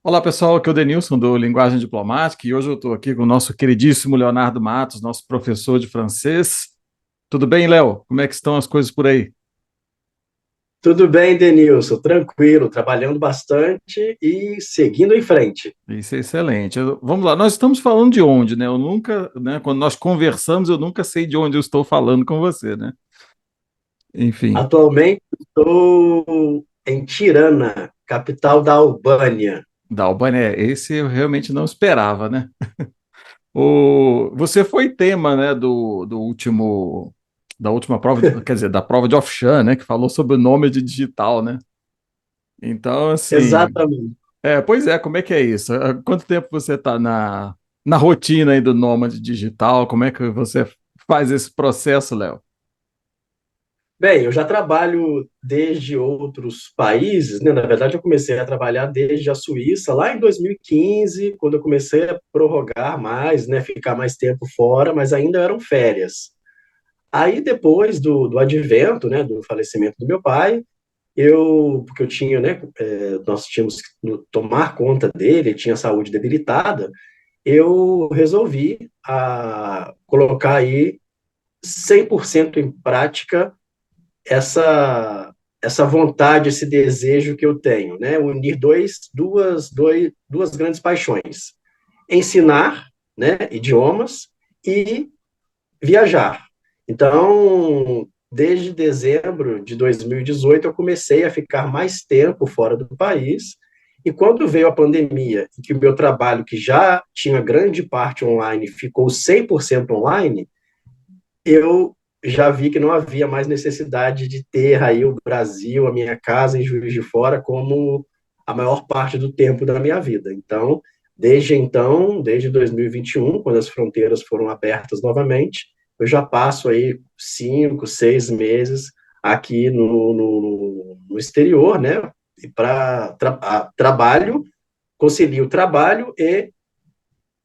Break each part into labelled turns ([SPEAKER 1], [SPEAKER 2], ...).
[SPEAKER 1] Olá pessoal, aqui é o Denilson do Linguagem Diplomática e hoje eu estou aqui com o nosso queridíssimo Leonardo Matos, nosso professor de francês. Tudo bem, Léo? Como é que estão as coisas por aí?
[SPEAKER 2] Tudo bem, Denilson? Tranquilo, trabalhando bastante e seguindo em frente.
[SPEAKER 1] Isso é excelente. Vamos lá, nós estamos falando de onde, né? Eu nunca, né, quando nós conversamos, eu nunca sei de onde eu estou falando com você, né? Enfim,
[SPEAKER 2] Atualmente estou em Tirana, capital da Albânia.
[SPEAKER 1] da Albânia, esse eu realmente não esperava, né? Você foi tema, né, da última prova, quer dizer, da prova de Ofshan, né, que falou sobre o nômade digital, né? Então, assim,
[SPEAKER 2] Exatamente.
[SPEAKER 1] pois é, como é que é isso? Há quanto tempo você está na rotina aí do nômade digital? Como é que você faz esse processo, Léo?
[SPEAKER 2] Bem, eu já trabalho desde outros países, né? Na verdade, eu comecei a trabalhar desde a Suíça, lá em 2015, quando eu comecei a prorrogar mais, né? Ficar mais tempo fora, mas ainda eram férias. Aí, depois do advento, né? Do falecimento do meu pai, porque eu tinha, né, nós tínhamos que tomar conta dele, ele tinha saúde debilitada, eu resolvi colocar aí 100% em prática essa vontade, esse desejo que eu tenho, né, unir duas grandes paixões, ensinar, né, idiomas e viajar. Então, desde dezembro de 2018, eu comecei a ficar mais tempo fora do país. E quando veio a pandemia, e que o meu trabalho, que já tinha grande parte online, ficou 100% online, eu já vi que não havia mais necessidade de ter aí o Brasil, a minha casa em Juiz de Fora, como a maior parte do tempo da minha vida. Então, desde 2021, quando as fronteiras foram abertas novamente, eu já passo aí 5, 6 meses aqui no exterior, né? E para trabalho, concilio trabalho e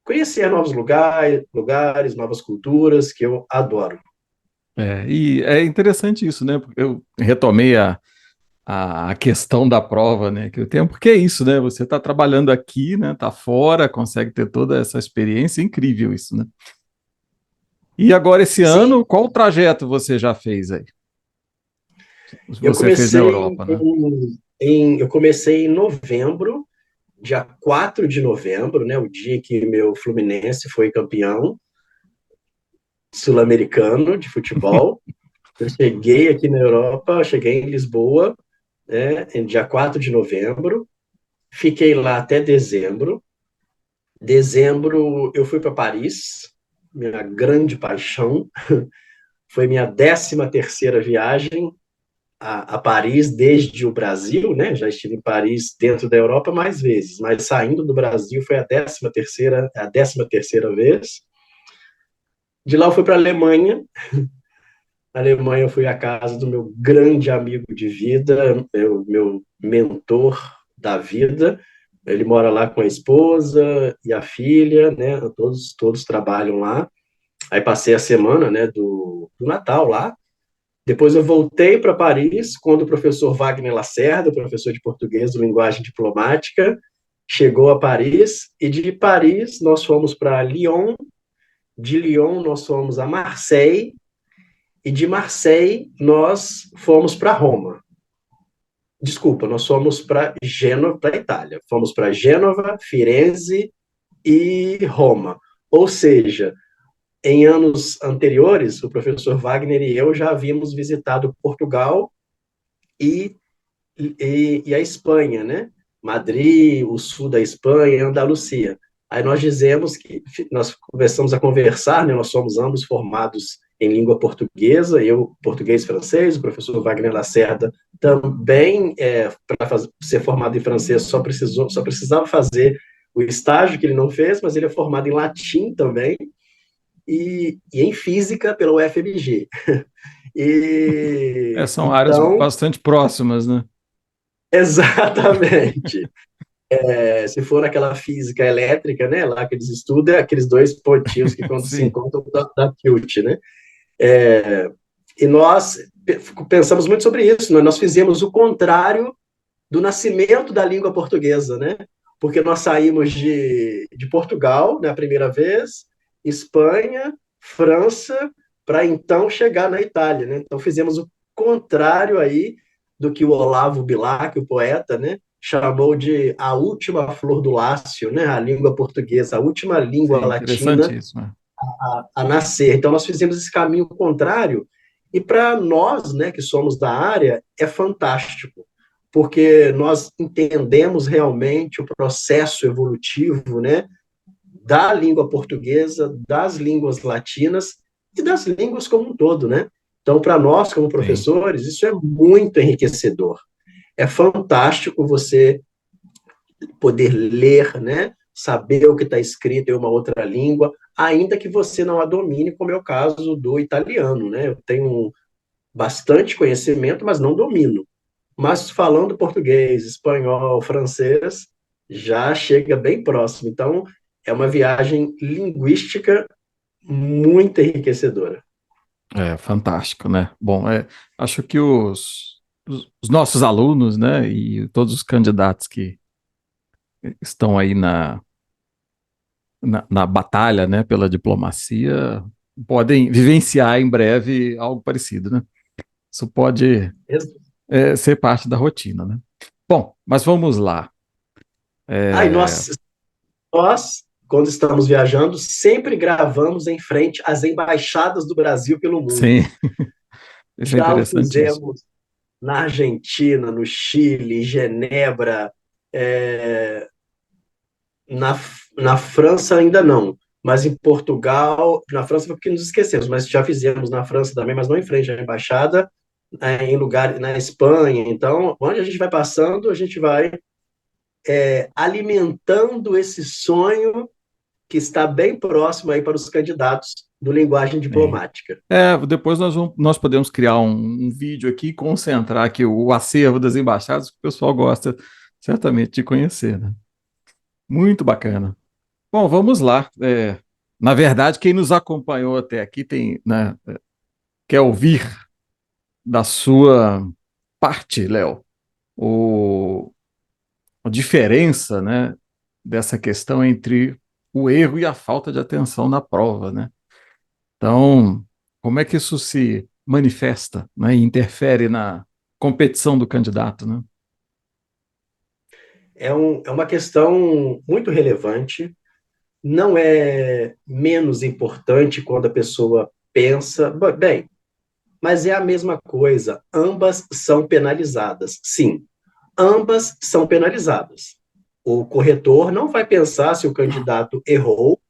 [SPEAKER 2] conhecer novos lugares, novas culturas, que eu adoro.
[SPEAKER 1] E é interessante isso, né? Porque eu retomei a questão da prova, né? Que eu tenho, porque é isso, né? Você está trabalhando aqui, né? Tá fora, consegue ter toda essa experiência, incrível isso, né? E agora, esse
[SPEAKER 2] Sim,
[SPEAKER 1] ano, qual trajeto você já fez aí?
[SPEAKER 2] eu
[SPEAKER 1] Você fez na
[SPEAKER 2] comecei
[SPEAKER 1] Europa, né?
[SPEAKER 2] eu comecei em novembro, dia 4 de novembro, né, o dia que meu Fluminense foi campeão sul-americano de futebol. Eu cheguei aqui na Europa, cheguei em Lisboa, né, em dia 4 de novembro, fiquei lá até dezembro. Dezembro eu fui para Paris, minha grande paixão, foi minha 13ª viagem a Paris desde o Brasil, né? Já estive em Paris dentro da Europa mais vezes, mas saindo do Brasil foi a décima terceira vez. De lá eu fui para a Alemanha. Na Alemanha eu fui à casa do meu grande amigo de vida, meu mentor da vida. Ele mora lá com a esposa e a filha, né? Todos trabalham lá. Aí passei a semana, né, do Natal lá. Depois eu voltei para Paris, quando o professor Wagner Lacerda, professor de português do Linguagem Diplomática, chegou a Paris, e de Paris nós fomos para Lyon, de Lyon nós fomos a Marseille, e de Marseille nós fomos para Roma. Desculpa, nós fomos para Gênova, para Itália. Fomos para Gênova, Firenze e Roma. Ou seja, em anos anteriores, o professor Wagner e eu já havíamos visitado Portugal e a Espanha, né? Madrid, o sul da Espanha, Andalucia. Aí nós dizemos que nós começamos a conversar, né? Nós somos ambos formados em língua portuguesa, eu português e francês, o professor Wagner Lacerda também, para ser formado em francês, só precisava fazer o estágio que ele não fez, mas ele é formado em latim também, e em física pela UFMG.
[SPEAKER 1] São áreas
[SPEAKER 2] Então,
[SPEAKER 1] bastante próximas, né?
[SPEAKER 2] exatamente. Se for naquela física elétrica, né, lá que eles estudam, é aqueles dois pontinhos que quando se
[SPEAKER 1] Sim.
[SPEAKER 2] encontram dá tilt, né? E nós pensamos muito sobre isso, né? Nós fizemos o contrário do nascimento da língua portuguesa, né? porque nós saímos de Portugal, né, a primeira vez, Espanha, França, para então chegar na Itália, né? Então fizemos o contrário aí do que o Olavo Bilac, o poeta, né, chamou de a última flor do Lácio, né, a língua portuguesa, a última língua
[SPEAKER 1] Sim,
[SPEAKER 2] latina
[SPEAKER 1] interessantíssimo. É.
[SPEAKER 2] a nascer. Então, nós fizemos esse caminho contrário, e para nós, né, que somos da área, é fantástico, porque nós entendemos realmente o processo evolutivo, né, da língua portuguesa, das línguas latinas e das línguas como um todo, né? Então, para nós, como
[SPEAKER 1] Sim.
[SPEAKER 2] professores, isso é muito enriquecedor. É fantástico você poder ler, né? Saber o que está escrito em uma outra língua, ainda que você não a domine, como é o caso do italiano, né? Eu tenho bastante conhecimento, mas não domino. Mas falando português, espanhol, francês, já chega bem próximo. Então, é uma viagem linguística muito enriquecedora.
[SPEAKER 1] É fantástico, né? Bom, acho que os nossos alunos, né, e todos os candidatos que estão aí na batalha, né, pela diplomacia, podem vivenciar em breve algo parecido, né? Isso pode ser parte da rotina, né? Bom, mas vamos lá.
[SPEAKER 2] Aí
[SPEAKER 1] É,
[SPEAKER 2] nós, quando estamos viajando, sempre gravamos em frente às embaixadas do Brasil pelo
[SPEAKER 1] sim,
[SPEAKER 2] mundo.
[SPEAKER 1] isso é
[SPEAKER 2] Já o
[SPEAKER 1] interessantíssimo.
[SPEAKER 2] fizemos na Argentina, no Chile, Genebra, é, na, na França ainda não, mas em Portugal, na França foi porque nos esquecemos, mas já fizemos na França também, mas não em frente à embaixada, em lugar na Espanha. Então, onde a gente vai passando, a gente vai alimentando esse sonho que está bem próximo aí para os candidatos do linguagem
[SPEAKER 1] Sim.
[SPEAKER 2] diplomática.
[SPEAKER 1] Depois nós podemos criar um vídeo aqui e concentrar aqui o acervo das embaixadas, que o pessoal gosta certamente de conhecer, né? Muito bacana. Bom, vamos lá. Na verdade, quem nos acompanhou até aqui tem, né, quer ouvir da sua parte, Léo, o, a diferença, né, dessa questão entre o erro e a falta de atenção na prova, né? Então, como é que isso se manifesta, né, e interfere na competição do candidato, né?
[SPEAKER 2] É uma questão muito relevante, não é menos importante quando a pessoa pensa, bem, mas é a mesma coisa, ambas são penalizadas. Sim, ambas são penalizadas. O corretor não vai pensar se o candidato errou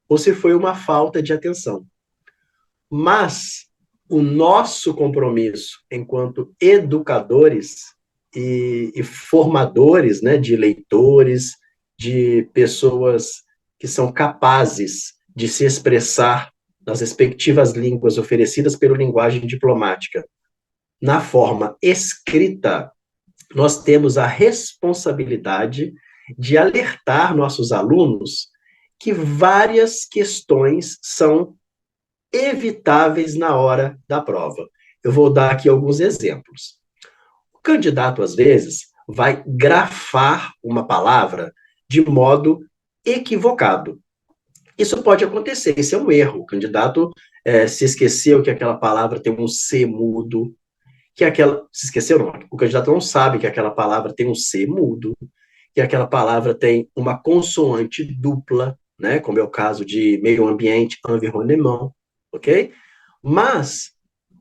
[SPEAKER 2] ou se foi uma falta de atenção. Mas o nosso compromisso enquanto educadores e formadores, né, de leitores, de pessoas que são capazes de se expressar nas respectivas línguas oferecidas pela linguagem diplomática, na forma escrita, nós temos a responsabilidade de alertar nossos alunos que várias questões são evitáveis na hora da prova. Eu vou dar aqui alguns exemplos. O candidato, às vezes, vai grafar uma palavra de modo equivocado. Isso pode acontecer, isso é um erro. O candidato se esqueceu que aquela palavra tem um C mudo, que aquela. Se esqueceu, não. O candidato não sabe que aquela palavra tem um C mudo, que aquela palavra tem uma consoante dupla, né? Como é o caso de meio ambiente, environnement, ok? Mas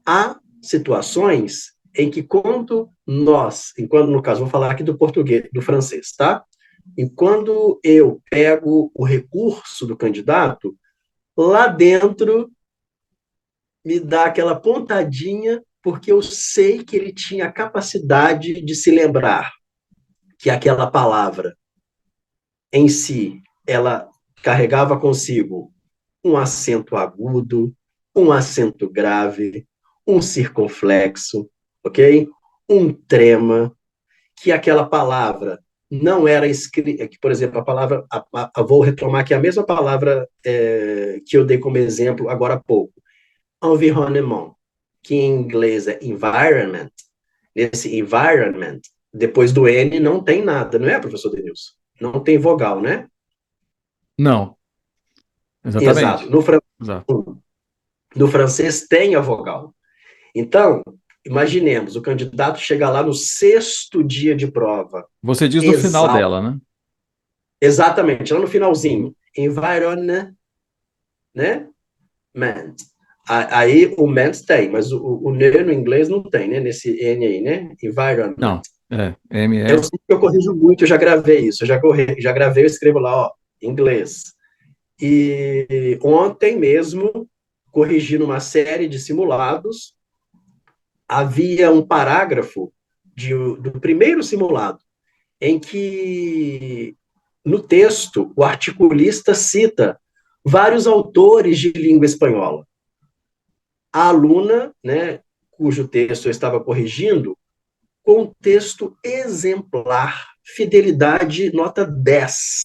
[SPEAKER 2] há situações em que quando nós, enquanto no caso, vou falar aqui do português, do francês, tá? E quando eu pego o recurso do candidato, lá dentro me dá aquela pontadinha, porque eu sei que ele tinha a capacidade de se lembrar que aquela palavra em si, ela carregava consigo um acento agudo, um acento grave, um circunflexo, ok? Um trema, que aquela palavra não era escrita, que, por exemplo, a palavra, vou retomar aqui a mesma palavra que eu dei como exemplo agora há pouco, environnement, que em inglês é environment. Nesse environment, depois do N não tem nada, não é, professor Denilson? não tem vogal, né?
[SPEAKER 1] Não,
[SPEAKER 2] Exato.
[SPEAKER 1] exatamente. Exato.
[SPEAKER 2] No francês tem a vogal. Então, imaginemos, o candidato chega lá no sexto dia de prova,
[SPEAKER 1] Você diz no final
[SPEAKER 2] exausto,
[SPEAKER 1] dela, né?
[SPEAKER 2] exatamente, lá no
[SPEAKER 1] Uhum.
[SPEAKER 2] finalzinho, environment, né? Ment. Aí o ment tem, mas o N no inglês não tem, né? Nesse N aí, né? Environment.
[SPEAKER 1] Não, M
[SPEAKER 2] Eu
[SPEAKER 1] é.
[SPEAKER 2] sei que eu corrijo muito, eu já gravei isso, já gravei, eu escrevo lá, ó, em inglês. E ontem mesmo, corrigindo uma série de simulados, havia um parágrafo do primeiro simulado, em que, no texto, o articulista cita vários autores de língua espanhola. A aluna, né, cujo texto eu estava corrigindo, com um texto exemplar, fidelidade nota 10.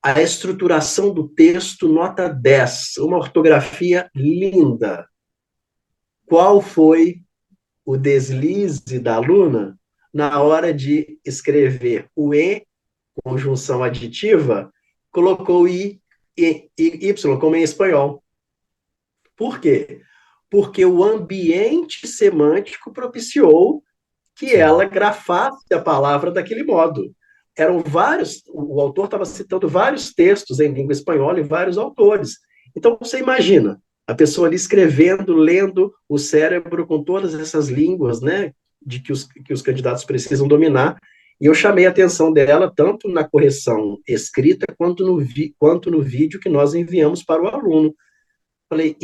[SPEAKER 2] A estruturação do texto nota 10, uma ortografia linda. Qual foi o deslize da aluna na hora de escrever o E, conjunção aditiva, colocou Y, como em espanhol. Por quê? Porque o ambiente semântico propiciou que
[SPEAKER 1] Sim.
[SPEAKER 2] ela grafasse a palavra daquele modo. Eram vários, o autor estava citando vários textos em língua espanhola e vários autores. Então você imagina a pessoa ali escrevendo, lendo, o cérebro com todas essas línguas, né, de que os candidatos precisam dominar. E eu chamei a atenção dela tanto na correção escrita quanto no vídeo que nós enviamos para o aluno. Falei,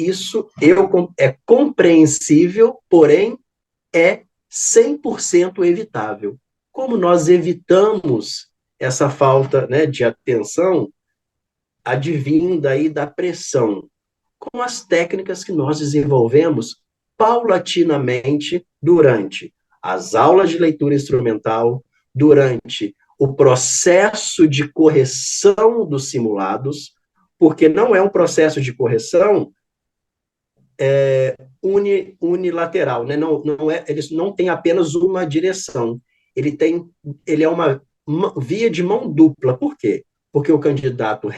[SPEAKER 2] é compreensível, porém é 100% evitável. Como nós evitamos essa falta, né, de atenção advinda aí da pressão? Com as técnicas que nós desenvolvemos paulatinamente durante as aulas de leitura instrumental, durante o processo de correção dos simulados, porque não é um processo de correção unilateral, né? Ele não tem apenas uma direção, ele é uma via de mão dupla. Por quê? Porque o candidato,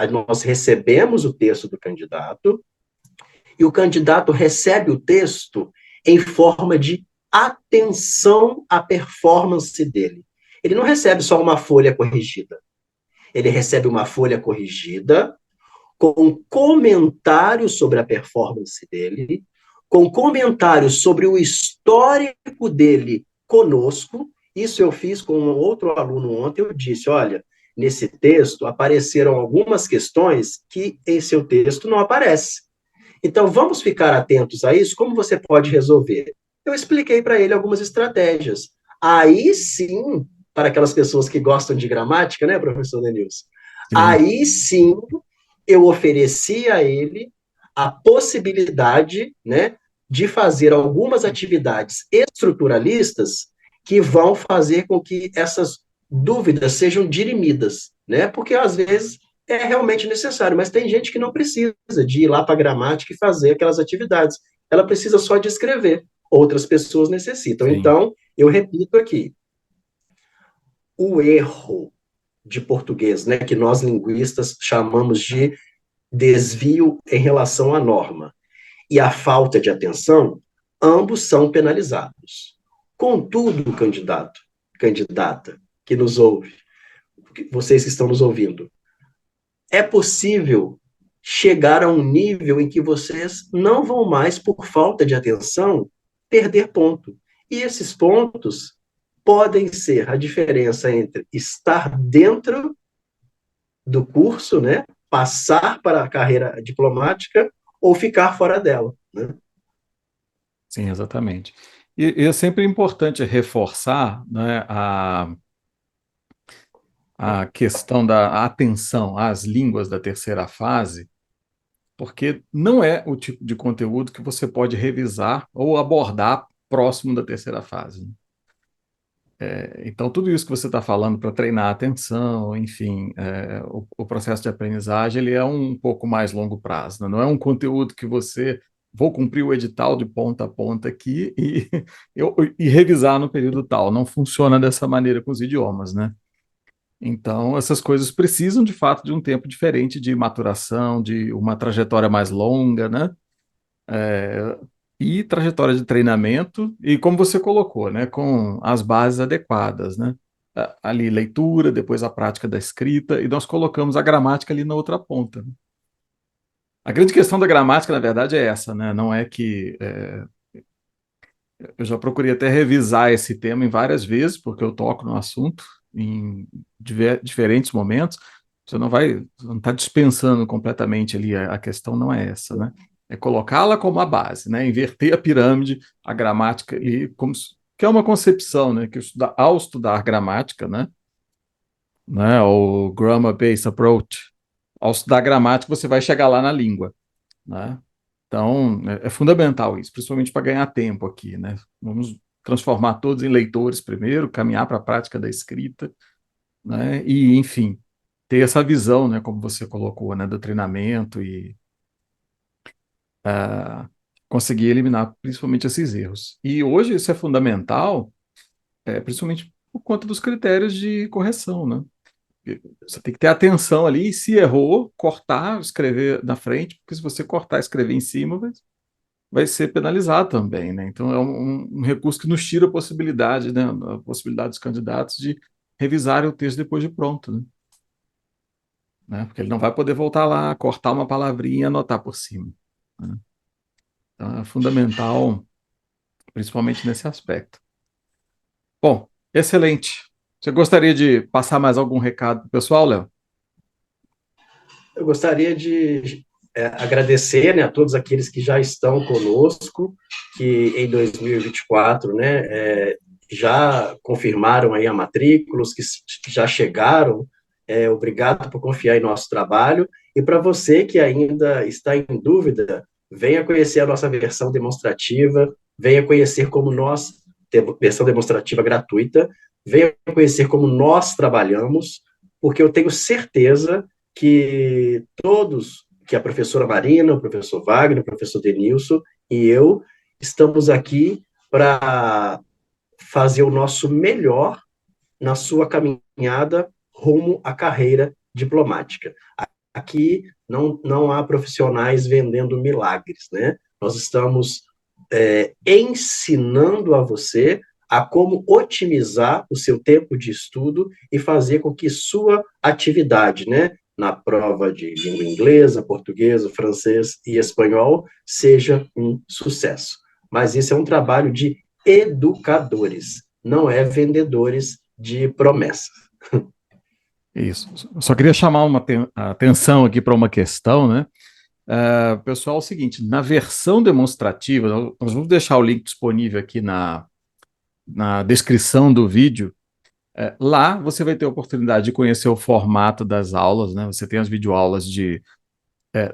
[SPEAKER 2] nós recebemos o texto do candidato, e o candidato recebe o texto em forma de atenção à performance dele. Ele não recebe só uma folha corrigida, ele recebe uma folha corrigida com comentários sobre a performance dele, com comentários sobre o histórico dele conosco. Isso eu fiz com um outro aluno ontem. Eu disse: olha, nesse texto apareceram algumas questões que em seu texto não aparecem. Então, vamos ficar atentos a isso. Como você pode resolver? Eu expliquei para ele algumas estratégias. Aí sim, para aquelas pessoas que gostam de gramática, né, professor Denilson?
[SPEAKER 1] Sim.
[SPEAKER 2] Aí sim, eu ofereci a ele a possibilidade, né, de fazer algumas atividades estruturalistas que vão fazer com que essas dúvidas sejam dirimidas, né? Porque às vezes é realmente necessário, mas tem gente que não precisa de ir lá para a gramática e fazer aquelas atividades. Ela precisa só de escrever. Outras pessoas necessitam.
[SPEAKER 1] Sim.
[SPEAKER 2] Então, eu repito aqui, o erro de português, né, que nós linguistas chamamos de desvio em relação à norma, e a falta de atenção, ambos são penalizados. Contudo, candidato, candidata que nos ouve, vocês que estão nos ouvindo, é possível chegar a um nível em que vocês não vão mais, por falta de atenção, perder ponto. E esses pontos podem ser a diferença entre estar dentro do curso, né, passar para a carreira diplomática ou ficar fora dela, né?
[SPEAKER 1] Sim, exatamente. E é sempre importante reforçar, né, a questão da atenção às línguas da terceira fase, porque não é o tipo de conteúdo que você pode revisar ou abordar próximo da terceira fase, né? Então, tudo isso que você está falando para treinar a atenção, enfim, o processo de aprendizagem, ele é um pouco mais longo prazo, né? Não é um conteúdo que você vou cumprir o edital de ponta a ponta aqui e revisar no período tal. Não funciona dessa maneira com os idiomas, né? Então, essas coisas precisam, de fato, de um tempo diferente de maturação, de uma trajetória mais longa, né? É, e trajetória de treinamento, e como você colocou, né? Com as bases adequadas, né? Ali, leitura, depois a prática da escrita, e nós colocamos a gramática ali na outra ponta. A grande questão da gramática, na verdade, é essa, né? Não é que eu já procurei até revisar esse tema em várias vezes, porque eu toco no assunto em diferentes momentos. Você não está dispensando completamente ali, a questão não é essa, né? É colocá-la como a base, né? Inverter a pirâmide, a gramática, e que é uma concepção, né? Que ao estudar gramática, né? O grammar-based approach, ao estudar gramática, você vai chegar lá na língua, né? Então, é fundamental isso, principalmente para ganhar tempo aqui, né? Vamos transformar todos em leitores primeiro, caminhar para a prática da escrita, né? E, enfim, ter essa visão, né, como você colocou, né, do treinamento e conseguir eliminar principalmente esses erros. E hoje isso é fundamental, principalmente por conta dos critérios de correção, né? Você tem que ter atenção ali, e se errou, cortar, escrever na frente, porque se você cortar e escrever em cima, vai ser penalizado também, né? Então é um recurso que nos tira a possibilidade, né? A possibilidade dos candidatos de revisarem o texto depois de pronto, né? Porque ele não vai poder voltar lá, cortar uma palavrinha e anotar por cima, né? Então é fundamental, principalmente nesse aspecto. Bom, excelente. Você gostaria de passar mais algum recado para o pessoal, Léo?
[SPEAKER 2] Eu gostaria de agradecer, né, a todos aqueles que já estão conosco, que em 2024, né, já confirmaram aí a matrícula, os que já chegaram, obrigado por confiar em nosso trabalho, e para você que ainda está em dúvida, venha conhecer a nossa versão demonstrativa, venha conhecer como nós, versão demonstrativa gratuita, venha conhecer como nós trabalhamos, porque eu tenho certeza que todos, que a professora Marina, o professor Wagner, o professor Denilson e eu, estamos aqui para fazer o nosso melhor na sua caminhada rumo à carreira diplomática. Aqui não há profissionais vendendo milagres, né? Nós estamos ensinando a você a como otimizar o seu tempo de estudo e fazer com que sua atividade, né, na prova de língua inglesa, portuguesa, francês e espanhol, seja um sucesso. Mas isso é um trabalho de educadores, não é vendedores de promessas.
[SPEAKER 1] Isso. Só queria chamar a atenção aqui para uma questão, né? Pessoal, é o seguinte, na versão demonstrativa, nós vamos deixar o link disponível aqui na descrição do vídeo. Lá você vai ter a oportunidade de conhecer o formato das aulas, né? Você tem as videoaulas de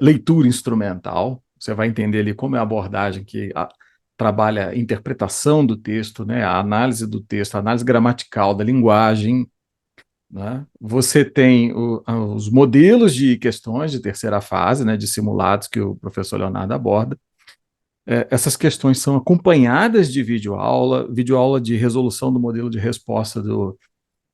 [SPEAKER 1] leitura instrumental, você vai entender ali como é a abordagem que trabalha a interpretação do texto, né? A análise do texto, a análise gramatical da linguagem, né? Você tem os modelos de questões de terceira fase, né? De simulados que o professor Leonardo aborda. Essas questões são acompanhadas de videoaula de resolução do modelo de resposta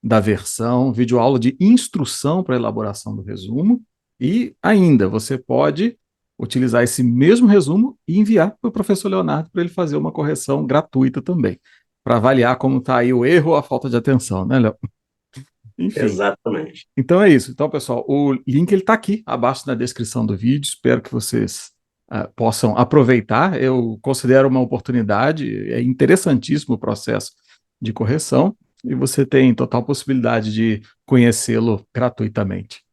[SPEAKER 1] da versão, videoaula de instrução para elaboração do resumo, e ainda você pode utilizar esse mesmo resumo e enviar para o professor Leonardo para ele fazer uma correção gratuita também, para avaliar como está aí o erro ou a falta de atenção, né, Léo? Enfim,
[SPEAKER 2] Exatamente.
[SPEAKER 1] então é isso. Então, pessoal, o link ele está aqui abaixo na descrição do vídeo. Espero que vocês possam aproveitar. Eu considero uma oportunidade, é interessantíssimo o processo de correção e você tem total possibilidade de conhecê-lo gratuitamente.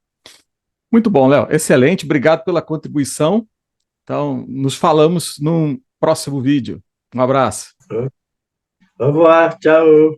[SPEAKER 1] Muito bom, Léo. Excelente. Obrigado pela contribuição. Então, nos falamos num próximo vídeo. Um abraço.
[SPEAKER 2] Au revoir, tchau.